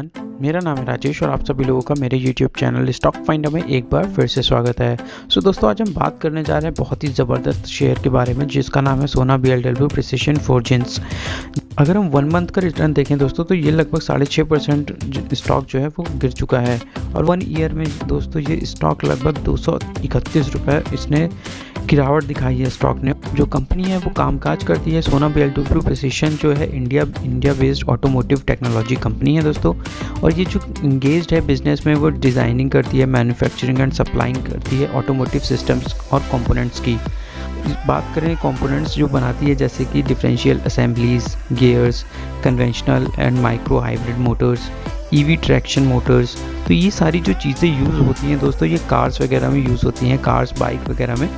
Everyone, मेरा नाम है राजेश और आप सभी लोगों का मेरे YouTube चैनल स्टॉक फाइंडर में एक बार फिर से स्वागत है। दोस्तों, आज हम बात करने जा रहे हैं बहुत ही ज़बरदस्त शेयर के बारे में जिसका नाम है सोना BLW प्रिसिशन फोर्जिंग्स। अगर हम 1 मंथ का रिटर्न देखें दोस्तों तो ये लगभग 6.5% स्टॉक जो है वो गिर चुका है और 1 ईयर में दोस्तों ये स्टॉक लगभग 231 रुपये इसने गिरावट दिखाई है। स्टॉक ने जो कंपनी है वो कामकाज करती है सोना BLW प्रिसिशन जो है India based automotive technology company है दोस्तों। और ये जो इंगेज्ड है बिजनेस में वो डिज़ाइनिंग करती है, मैन्युफैक्चरिंग एंड सप्लाइंग करती है ऑटोमोटिव सिस्टम्स और कंपोनेंट्स की। बात करें कंपोनेंट्स जो बनाती है जैसे कि differential assemblies, gears, conventional and micro hybrid Motors, EV traction Motors, तो ये सारी जो चीज़ें यूज़ होती हैं दोस्तों ये कार्स वगैरह में यूज़ होती हैं, कार्स बाइक वगैरह में।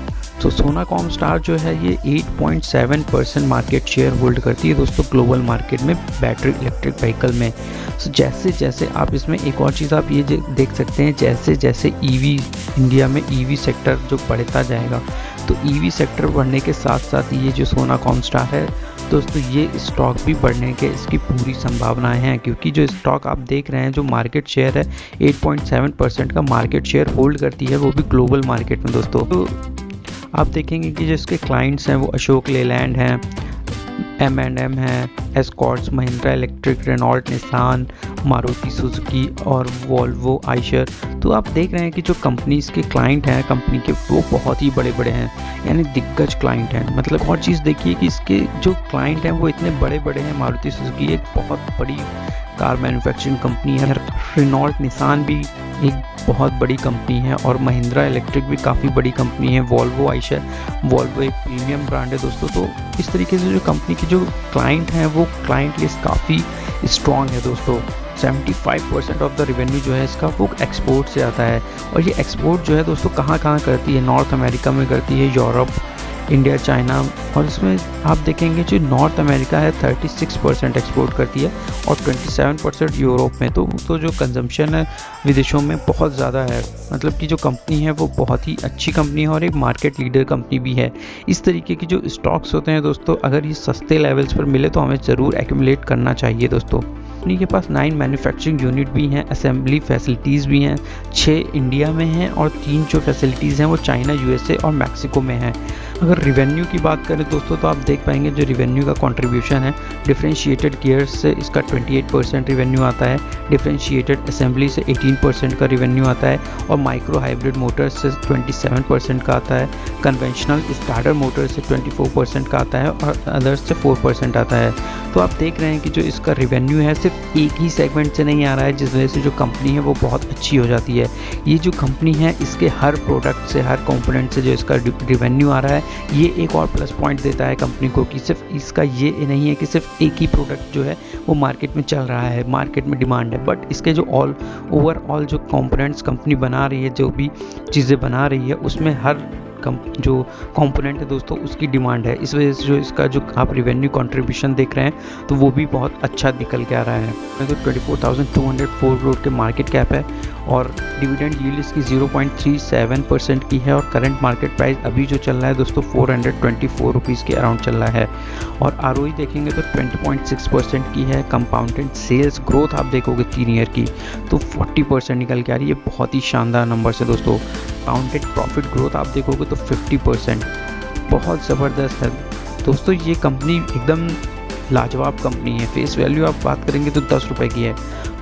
तो सोना कॉमस्टार जो है ये 8.7% मार्केट शेयर होल्ड करती है दोस्तों ग्लोबल मार्केट में बैटरी इलेक्ट्रिक व्हीकल में। तो जैसे जैसे आप इसमें एक और चीज़ आप ये देख सकते हैं, जैसे जैसे EV इंडिया में EV सेक्टर जो बढ़ता जाएगा तो EV सेक्टर बढ़ने के साथ साथ ये जो सोना कॉमस्टार है दोस्तों ये स्टॉक भी बढ़ने के इसकी पूरी संभावनाएं हैं, क्योंकि जो स्टॉक आप देख रहे हैं जो मार्केट शेयर है 8.7% का मार्केट शेयर होल्ड करती है वो भी ग्लोबल मार्केट में दोस्तों। तो आप देखेंगे कि जो इसके क्लाइंट्स हैं वो अशोक लेलैंड हैं, M&M है, Escorts, Mahindra electric, Renault, Nissan, Maruti Suzuki और वोल्वो आइशर। तो आप देख रहे हैं कि जो कंपनीज के क्लाइंट हैं कंपनी के वो बहुत ही बड़े बड़े हैं, यानी दिग्गज क्लाइंट हैं। मतलब और चीज़ देखिए कि इसके जो क्लाइंट हैं वो इतने बड़े बड़े हैं। मारुति सुजुकी एक बहुत बड़ी कार मैन्युफैक्चरिंग कंपनी है, रेनॉल्ट, निसान भी एक बहुत बड़ी कंपनी है और महिंद्रा इलेक्ट्रिक भी काफ़ी बड़ी कंपनी है, वोल्वो आइशर, वोल्वो एक प्रीमियम ब्रांड है दोस्तों। तो इस तरीके से जो कंपनी के जो क्लाइंट हैं वो क्लाइंट लिस्ट काफ़ी स्ट्रॉन्ग है दोस्तों। 75% ऑफ द रेवेन्यू जो है इसका वो एक्सपोर्ट से आता है और ये एक्सपोर्ट जो है दोस्तों कहाँ कहाँ करती है, नॉर्थ अमेरिका में करती है, यूरोप, इंडिया, चाइना, और इसमें आप देखेंगे जो नॉर्थ अमेरिका है 36% एक्सपोर्ट करती है और 27% यूरोप में। तो जो कंजम्पशन है विदेशों में बहुत ज़्यादा है। मतलब कि जो कंपनी है वो बहुत ही अच्छी कंपनी है और एक मार्केट लीडर कंपनी भी है। इस तरीके की जो स्टॉक्स होते हैं दोस्तों अगर ये सस्ते लेवल्स पर मिले तो हमें ज़रूर एक्यूमुलेट करना चाहिए दोस्तों। कंपनी के पास 9 मैन्युफैक्चरिंग यूनिट भी हैं, असेंबली फैसिलिटीज़ भी हैं, 6 इंडिया में हैं और 3 जो फैसिलिटीज़ हैं वो चाइना, USA और मैक्सिको में हैं। अगर रिवेन्यू की बात करें दोस्तों तो आप देख पाएंगे जो रिवेन्यू का कंट्रीब्यूशन है डिफरेंशिएटेड गियर्स से इसका 28% रिवेन्यू आता है, डिफरेंशिएटेड असेंबली से 18% का रिवेन्यू आता है और माइक्रो हाइब्रिड मोटर्स से 27% का आता है, कन्वेंशनल स्टार्टर मोटर से 24% का आता है और अदर्स से 4% आता है। तो आप देख रहे हैं कि जो इसका रिवेन्यू है सिर्फ एक ही सेगमेंट से नहीं आ रहा है, जिस वजह से जो कंपनी है वो बहुत अच्छी हो जाती है। ये जो कंपनी है इसके हर प्रोडक्ट से, हर कंपोनेंट से जो इसका रिवेन्यू आ रहा है ये एक और प्लस पॉइंट देता है कंपनी को कि सिर्फ इसका ये नहीं है कि सिर्फ एक ही प्रोडक्ट जो है वो मार्केट में चल रहा है, मार्केट में डिमांड है, बट इसके जो ओवरऑल जो कंपोनेंट्स कंपनी बना रही है, जो भी चीज़ें बना रही है उसमें हर जो कंपोनेंट है दोस्तों उसकी डिमांड है। इस वजह से जो इसका जो आप रिवेन्यू कंट्रीब्यूशन देख रहे हैं तो वो भी बहुत अच्छा निकल के आ रहा है। तो 24,204 करोड़ के मार्केट कैप है और डिविडेंड यील्ड इसकी 0.37% की है और करंट मार्केट प्राइस अभी जो चल रहा है दोस्तों 424 रुपीज़ के अराउंड चल रहा है और ROE देखेंगे तो 20.6% की है। कंपाउंडेड सेल्स ग्रोथ आप देखोगे 3 ईयर की तो 40% निकल के आ रही है, बहुत ही शानदार नंबर से दोस्तों। कंपाउंडेड प्रॉफिट ग्रोथ आप देखोगे तो 50%, बहुत ज़बरदस्त है दोस्तों। ये कंपनी एकदम लाजवाब कंपनी है। फेस वैल्यू आप बात करेंगे तो 10 रुपये की है।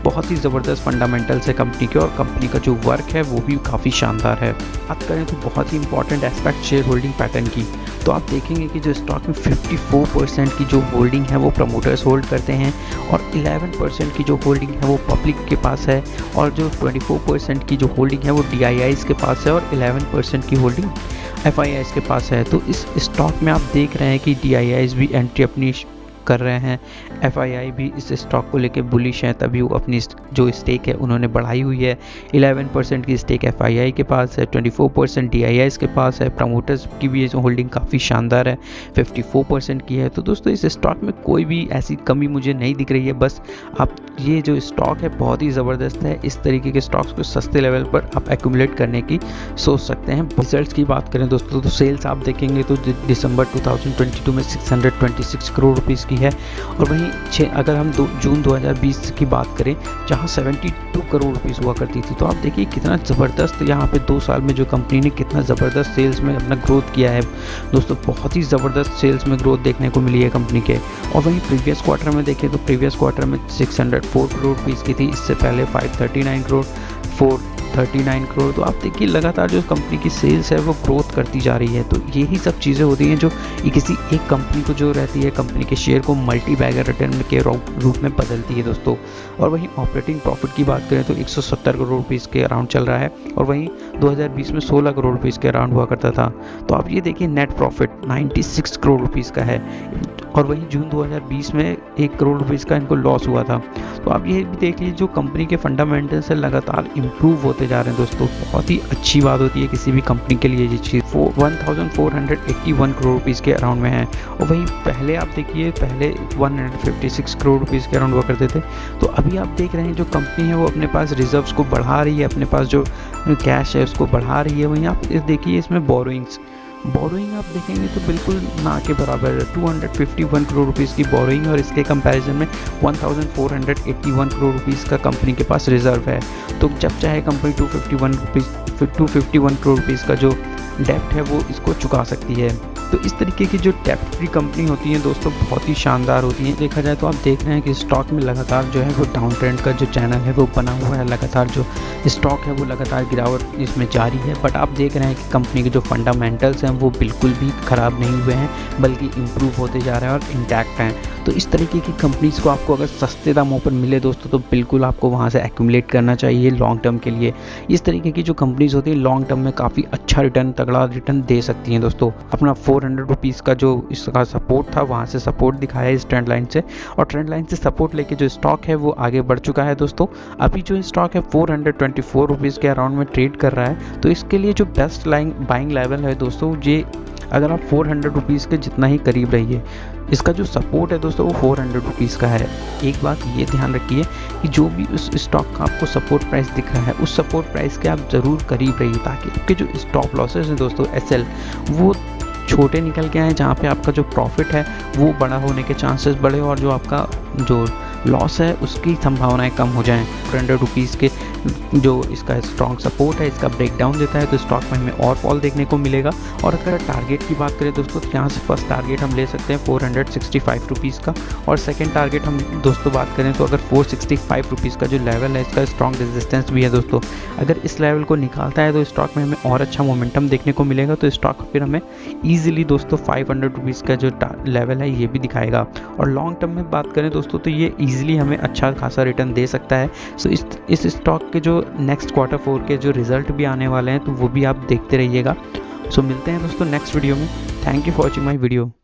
बहुत ही ज़बरदस्त फंडामेंटल्स है कंपनी के और कंपनी का जो वर्क है वो भी काफ़ी शानदार है। बात करें तो बहुत ही important aspect shareholding pattern की, तो आप देखेंगे कि जो स्टॉक में 54% की जो होल्डिंग है वो प्रमोटर्स होल्ड करते हैं और 11% की जो होल्डिंग है वो पब्लिक के पास है और जो 24% की जो होल्डिंग है वो DIIs के पास है और 11% की होल्डिंग FIIs के पास है। तो इस स्टॉक में आप देख रहे हैं कि DIIs भी एंट्री अपनी कर रहे हैं, FII भी इस स्टॉक को लेके बुलिश हैं, तभी वो अपनी जो स्टेक है उन्होंने बढ़ाई हुई है। 11% की स्टेक FII के पास है, 24% DIIs के पास है, प्रमोटर्स की भी जो होल्डिंग काफ़ी शानदार है 54% की है। तो दोस्तों इस स्टॉक में कोई भी ऐसी कमी मुझे नहीं दिख रही है, बस आप ये जो स्टॉक है बहुत ही ज़बरदस्त है। इस तरीके के स्टॉक्स को सस्ते लेवल पर आप एक्यूमुलेट करने की सोच सकते हैं। रिजल्ट्स की बात करें दोस्तों तो सेल्स आप देखेंगे तो दिसंबर 2022 में 626 करोड़ रुपीज़ होती है। और वहीं अगर हम जून 2020 की बात करें जहाँ 72 करोड़ रुपीज़ हुआ करती थी, तो आप देखिए कितना ज़बरदस्त यहाँ पे 2 साल में जो कंपनी ने कितना ज़बरदस्त सेल्स में अपना ग्रोथ किया है दोस्तों। बहुत ही ज़बरदस्त सेल्स में ग्रोथ देखने को मिली है कंपनी के। और वहीं प्रीवियस क्वार्टर में देखें तो प्रीवियस क्वार्टर में 604 करोड़ रुपीज़ की थी, इससे पहले 539 करोड़, 439 करोड़। तो आप देखिए लगातार जो कंपनी की सेल्स है वो ग्रोथ करती जा रही है। तो यही सब चीज़ें होती हैं जो किसी एक कंपनी को जो रहती है कंपनी के शेयर को मल्टी बैगर रिटर्न के रूप में बदलती है दोस्तों। और वहीं ऑपरेटिंग प्रॉफिट की बात करें तो 170 करोड़ रुपीज़ के अराउंड चल रहा है, और वहीं 2020 में 16 करोड़ रुपीज़ के अराउंड हुआ करता था। तो आप ये देखिए नेट प्रॉफिट 96 करोड़ रुपीज़ का है, और वहीं जून 2020 में 1 करोड़ रुपीज़ का इनको लॉस हुआ था। तो आप ये भी देख लीजिए जो कंपनी के फंडामेंटल्स है लगातार इम्प्रूव होते जा रहे हैं दोस्तों। बहुत ही अच्छी बात होती है किसी भी कंपनी के लिए ये चीज़। 1481 करोड़ रुपीज़ के अराउंड में है। और वहीं पहले आप देखिए पहले 156 करोड़ रुपीज़ के अराउंड हुआ करते थे। तो अभी आप देख रहे हैं जो कंपनी है वो अपने पास रिजर्व्स को बढ़ा रही है, अपने पास जो कैश है उसको बढ़ा रही है। वहीं आप देखिए इसमें बोरोइंग आप देखेंगे तो बिल्कुल ना के बराबर है, 251 करोड़ रुपीज़ की बोरोइंग, और इसके कंपैरिजन में 1481 करोड़ रुपीज़ का कंपनी के पास रिजर्व है। तो जब चाहे कंपनी 251 करोड़ रुपीज़ का जो डेप्ट है वो इसको चुका सकती है। तो इस तरीके की जो डेप्ट फ्री कंपनी होती है दोस्तों बहुत ही शानदार होती है। देखा जाए तो आप देख रहे हैं कि स्टॉक में लगातार जो है वो डाउन ट्रेंड का जो चैनल है वो बना हुआ है, लगातार जो स्टॉक है वो लगातार गिरावट इसमें जारी है। बट आप देख रहे हैं कि कंपनी के जो फंडामेंटल्स हैं वो बिल्कुल भी ख़राब नहीं हुए हैं, बल्कि इम्प्रूव होते जा रहे हैं और इंटैक्ट हैं। तो इस तरीके की कंपनीज़ को आपको अगर सस्ते दामों पर मिले दोस्तों तो बिल्कुल आपको वहाँ से एक्यूमुलेट करना चाहिए लॉन्ग टर्म के लिए। इस तरीके की जो कंपनीज़ होती हैं लॉन्ग टर्म में काफ़ी अच्छा रिटर्न, तगड़ा रिटर्न दे सकती हैं दोस्तों। अपना 400 रुपीज़ का जो इसका सपोर्ट था वहाँ से सपोर्ट दिखाया है इस ट्रेंड लाइन से, और ट्रेंड लाइन से सपोर्ट लेके जो स्टॉक है वो आगे बढ़ चुका है दोस्तों। अभी जो स्टॉक है 424 रुपीज़ के अराउंड में ट्रेड कर रहा है। तो इसके लिए जो बेस्ट बाइंग लेवल है दोस्तों, ये अगर आप 400 रुपीज़ के जितना ही करीब रहिए, इसका जो सपोर्ट है दोस्तों वो 400 रुपीज़ का है। एक बात ये ध्यान रखिए कि जो भी उस स्टॉक का आपको सपोर्ट प्राइस दिख रहा है उस सपोर्ट प्राइस के आप ज़रूर करीब रहिए, ताकि आपके जो स्टॉप लॉसेस हैं दोस्तों SL वो छोटे निकल के आए, जहाँ पे आपका जो प्रॉफिट है वो बड़ा होने के चांसेस बढ़े, और जो आपका जो लॉस है उसकी संभावनाएं कम हो जाएं। 400 रुपीज़ के जो इसका स्ट्रॉन्ग सपोर्ट है इसका ब्रेकडाउन देता है तो स्टॉक में हमें और फॉल देखने को मिलेगा। और अगर टारगेट की बात करें दोस्तों तो यहाँ से फर्स्ट टारगेट हम ले सकते हैं 465 रुपीज़ का, और सेकंड टारगेट हम दोस्तों बात करें तो अगर 465 रुपीज़ का जो लेवल है इसका स्ट्रॉन्ग रेजिस्टेंस भी है दोस्तों। अगर इस लेवल को निकालता है तो स्टॉक में हमें और अच्छा मोमेंटम देखने को मिलेगा, तो स्टॉक फिर हमें ईजिली दोस्तों 500 रुपीज़ का जो लेवल है ये भी दिखाएगा। और लॉन्ग टर्म में बात करें दोस्तों तो ये ईजिली हमें अच्छा खासा रिटर्न दे सकता है। सो इस स्टॉक के जो नेक्स्ट Q4 के जो रिजल्ट भी आने वाले हैं तो वो भी आप देखते रहिएगा। सो मिलते हैं दोस्तों नेक्स्ट वीडियो में। Thank you for watching my video.